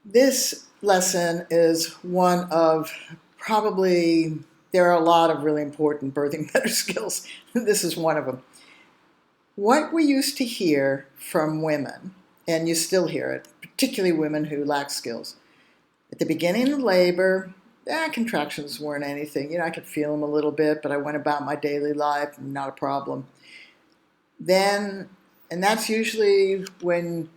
This lesson is one of probably, there are a lot of really important birthing better skills. This is one of them. What we used to hear from women, and you still hear it, particularly women who lack skills, at the beginning of labor, contractions weren't anything. I could feel them a little bit, but I went about my daily life, not a problem. Then, and that's usually when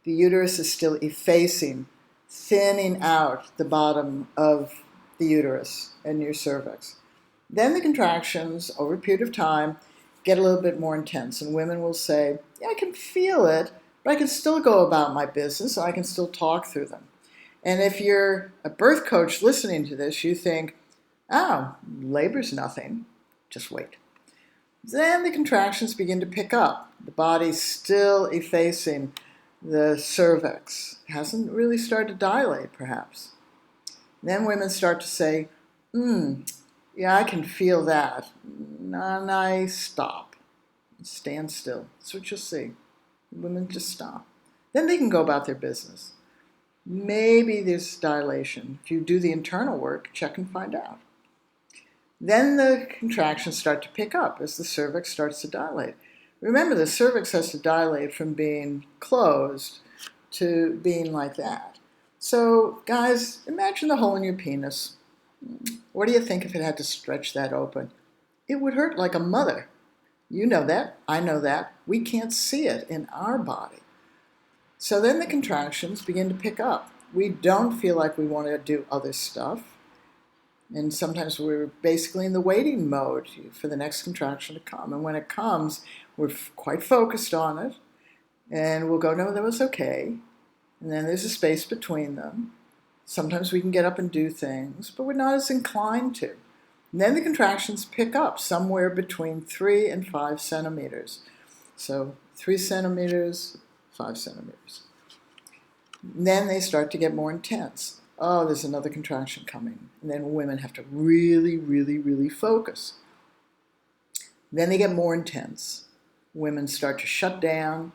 the uterus is still effacing, thinning out the bottom of the uterus and your cervix. Then the contractions, over a period of time, get a little bit more intense, and women will say, yeah, I can feel it, but I can still go about my business, I can still talk through them. And if you're a birth coach listening to this, you think, oh, labor's nothing, just wait. Then the contractions begin to pick up. The body's still effacing the cervix. It hasn't really started to dilate, perhaps. Then women start to say, yeah, I can feel that. And I stop. Stand still. That's what you'll see. Women just stop. Then they can go about their business. Maybe there's dilation. If you do the internal work, check and find out. Then the contractions start to pick up as the cervix starts to dilate. Remember, the cervix has to dilate from being closed to being like that. So, guys, imagine the hole in your penis. What do you think if it had to stretch that open? It would hurt like a mother. You know that. I know that. We can't see it in our body. So then the contractions begin to pick up. We don't feel like we want to do other stuff. And sometimes we're basically in the waiting mode for the next contraction to come. And when it comes, we're quite focused on it. And we'll go, no, that was okay. And then there's a space between them. Sometimes we can get up and do things, but we're not as inclined to. And then the contractions pick up somewhere between 3 and 5 centimeters. So 3 centimeters, 5 centimeters. And then they start to get more intense. Oh, there's another contraction coming. And then women have to really, really, really focus. Then they get more intense. Women start to shut down.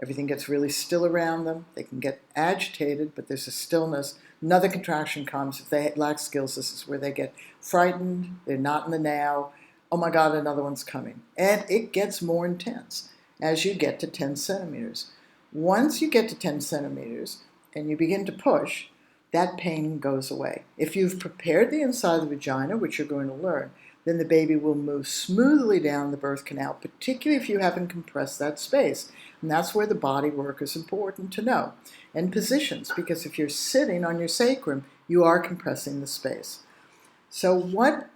Everything gets really still around them. They can get agitated, but there's a stillness. Another contraction comes. If they lack skills, this is where they get frightened. They're not in the now. Oh my God, another one's coming. And it gets more intense as you get to 10 centimeters. Once you get to 10 centimeters and you begin to push, that pain goes away. If you've prepared the inside of the vagina, which you're going to learn, then the baby will move smoothly down the birth canal, particularly if you haven't compressed that space. And that's where the body work is important to know. And positions, because if you're sitting on your sacrum, you are compressing the space. So what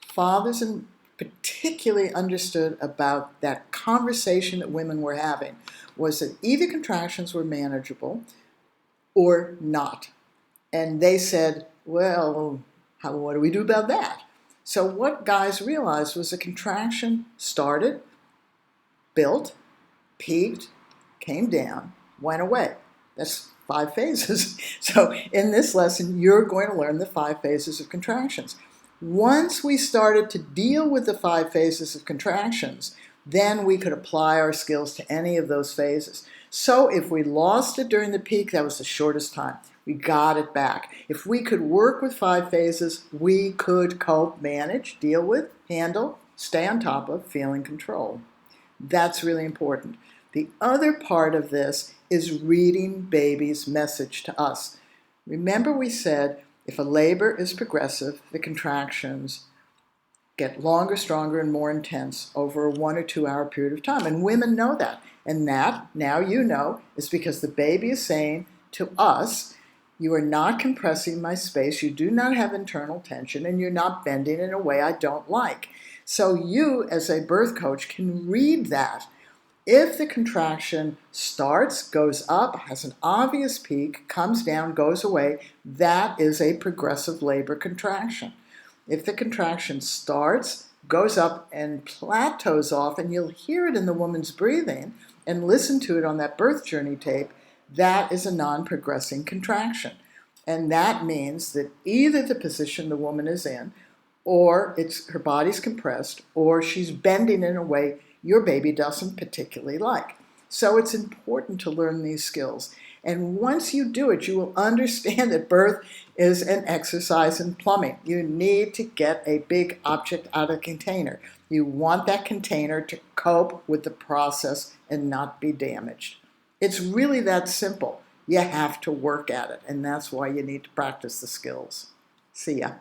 fathers and particularly understood about that conversation that women were having was that either contractions were manageable or not. And they said, well, what do we do about that? So what guys realized was a contraction started, built, peaked, came down, went away. That's 5 phases. So in this lesson, you're going to learn the 5 phases of contractions. Once we started to deal with the 5 phases of contractions, then we could apply our skills to any of those phases. So if we lost it during the peak, that was the shortest time. We got it back. If we could work with 5 phases, we could cope, manage, deal with, handle, stay on top of, feel in control. That's really important. The other part of this is reading baby's message to us. Remember we said if a labor is progressive, the contractions get longer, stronger, and more intense over a 1 or 2 hour period of time. And women know that. And that, now you know, is because the baby is saying to us, you are not compressing my space, you do not have internal tension, and you're not bending in a way I don't like. So you, as a birth coach, can read that. If the contraction starts, goes up, has an obvious peak, comes down, goes away, that is a progressive labor contraction. If the contraction starts, goes up, and plateaus off, and you'll hear it in the woman's breathing and listen to it on that birth journey tape, that is a non-progressing contraction. And that means that either the position the woman is in, or her body's compressed, or she's bending in a way your baby doesn't particularly like. So it's important to learn these skills. And once you do it, you will understand that birth is an exercise in plumbing. You need to get a big object out of the container. You want that container to cope with the process and not be damaged. It's really that simple. You have to work at it, and that's why you need to practice the skills. See ya.